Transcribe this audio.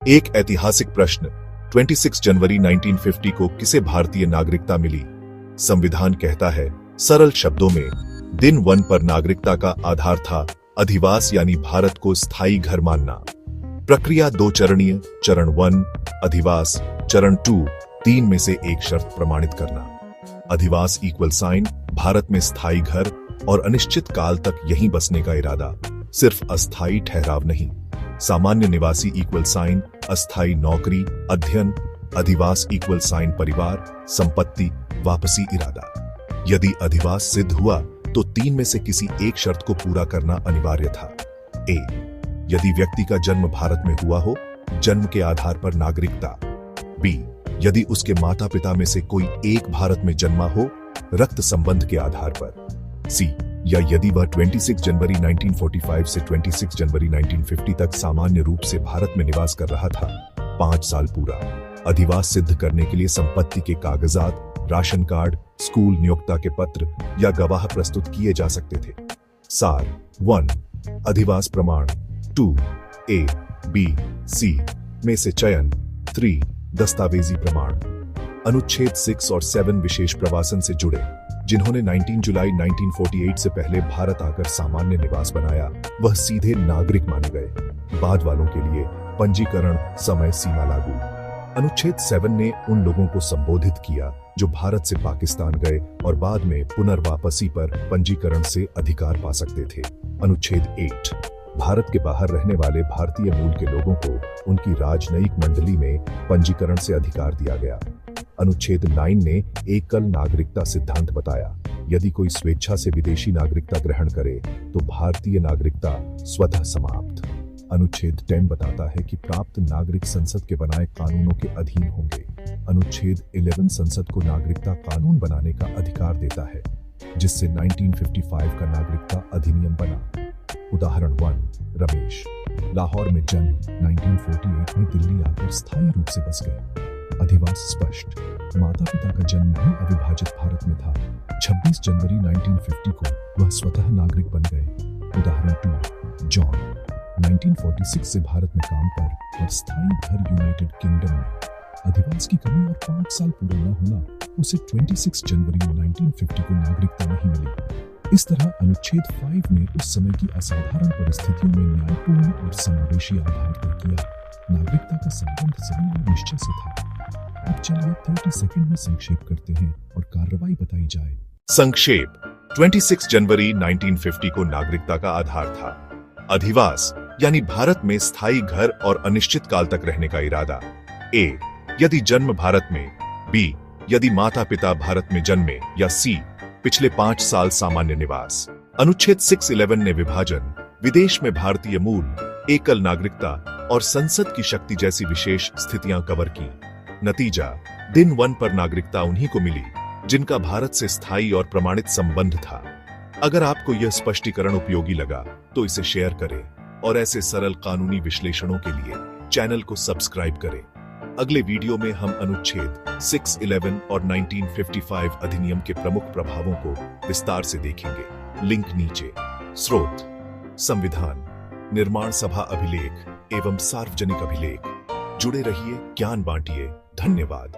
एक ऐतिहासिक प्रश्न, 26 जनवरी 1950 को किसे भारतीय नागरिकता मिली? संविधान कहता है सरल शब्दों में, दिन 1 पर नागरिकता का आधार था अधिवास यानी भारत को स्थायी घर मानना। प्रक्रिया 2 चरणीय, चरण 1 अधिवास, चरण 2 3 में से एक शर्त प्रमाणित करना। अधिवास इक्वल साइन भारत में स्थायी घर और अनिश्चित काल तक यहीं बसने का इरादा, सिर्फ अस्थायी ठहराव नहीं। सामान्य निवासी इक्वल साइन अस्थायी नौकरी, अध्ययन। अधिवास इक्वल साइन परिवार, संपत्ति, वापसी इरादा। यदि अधिवास सिद्ध हुआ तो 3 में से किसी एक शर्त को पूरा करना अनिवार्य था। ए, यदि व्यक्ति का जन्म भारत में हुआ हो, जन्म के आधार पर नागरिकता। बी, यदि उसके माता पिता में से कोई एक भारत में जन्मा हो, रक्त संबंध के आधार पर। सी, या यदि वह 26 जनवरी 1945 से 26 जनवरी 1950 तक सामान्य रूप से भारत में निवास कर रहा था, 5 साल पूरा। अधिवास सिद्ध करने के लिए संपत्ति के कागजात, राशन कार्ड, स्कूल नियोक्ता के पत्र या गवाह प्रस्तुत किए जा सकते थे। सार 1 अधिवास प्रमाण, 2 ए, बी, सी में से चयन, 3 दस्तावेजी प्रमाण। अनुच्छेद 6 और 7 विशेष प्रवासन से जुड़े, जिन्होंने 19 जुलाई 1948 से पहले भारत आकर सामान्य निवास बनाया, वह सीधे नागरिक माने गए। बाद वालों के लिए पंजीकरण समय सीमा लागू। अनुच्छेद 7 ने उन लोगों को संबोधित किया जो भारत से पाकिस्तान गए और बाद में पुनर्वापसी पर पंजीकरण से अधिकार पा सकते थे। अनुच्छेद 8 भारत के बाहर रहने वाले भारतीय मूल के लोगों को उनकी राजनयिक मंडली में पंजीकरण से अधिकार दिया गया। अनुच्छेद 9 ने एकल नागरिकता सिद्धांत बताया, यदि कोई स्वेच्छा से विदेशी नागरिकता ग्रहण करे तो भारतीय नागरिकता स्वतः समाप्त। अनुच्छेद 10 बताता है कि प्राप्त नागरिक संसद के बनाए कानूनों के अधीन होंगे। अनुच्छेद 11 संसद को नागरिकता कानून बनाने का अधिकार देता है, जिससे 1955 का नागरिकता अधिनियम बना। उदाहरण 1 रमेश, लाहौर में जन्म, 1948 में दिल्ली आकर स्थायी रूप से बस गए। अधिवास स्पष्ट, माता पिता का जन्म भी अविभाजित भारत में था। 26 जनवरी 1950 को वह स्वतः नागरिक बन गए। उदाहरण 2 जॉन, 1946 से भारत में काम पर और स्थायी घर यूनाइटेड किंगडम में। अधिवास की कमी और 5 साल पूरा न होना, उसे 26 जनवरी 1950 को नागरिकता नहीं मिली। इस तरह अनुच्छेद 5 ने उस समय की असाधारण परिस्थितियों में न्यायपूर्ण और समावेशी आधार तय किया। नागरिकता का संबंध जमीन और निश्चय से था। अब चलिए 30 सेकंड में संक्षेप करते हैं और कार्रवाई बताई जाए। संक्षेप, 26 जनवरी 1950 को नागरिकता का आधार था अधिवास यानी भारत में स्थायी घर और अनिश्चित काल तक रहने का इरादा। ए, यदि जन्म भारत में। बी, यदि माता पिता भारत में जन्मे। या सी, पिछले 5 साल सामान्य निवास। अनुच्छेद 611 ने विभाजन, विदेश में भारतीय मूल, एकल नागरिकता और संसद की शक्ति जैसी विशेष स्थितियां कवर की। नतीजा, दिन 1 पर नागरिकता उन्हीं को मिली जिनका भारत से स्थायी और प्रमाणित संबंध था। अगर आपको यह स्पष्टीकरण उपयोगी लगा तो इसे शेयर करें और ऐसे सरल कानूनी विश्लेषणों के लिए चैनल को सब्सक्राइब करें। अगले वीडियो में हम अनुच्छेद 611 और 1955 अधिनियम के प्रमुख प्रभावों को विस्तार से देखेंगे। लिंक नीचे। स्रोत, संविधान, निर्माण सभा अभिलेख एवं सार्वजनिक अभिलेख। जुड़े रहिए, ज्ञान बांटिए। धन्यवाद।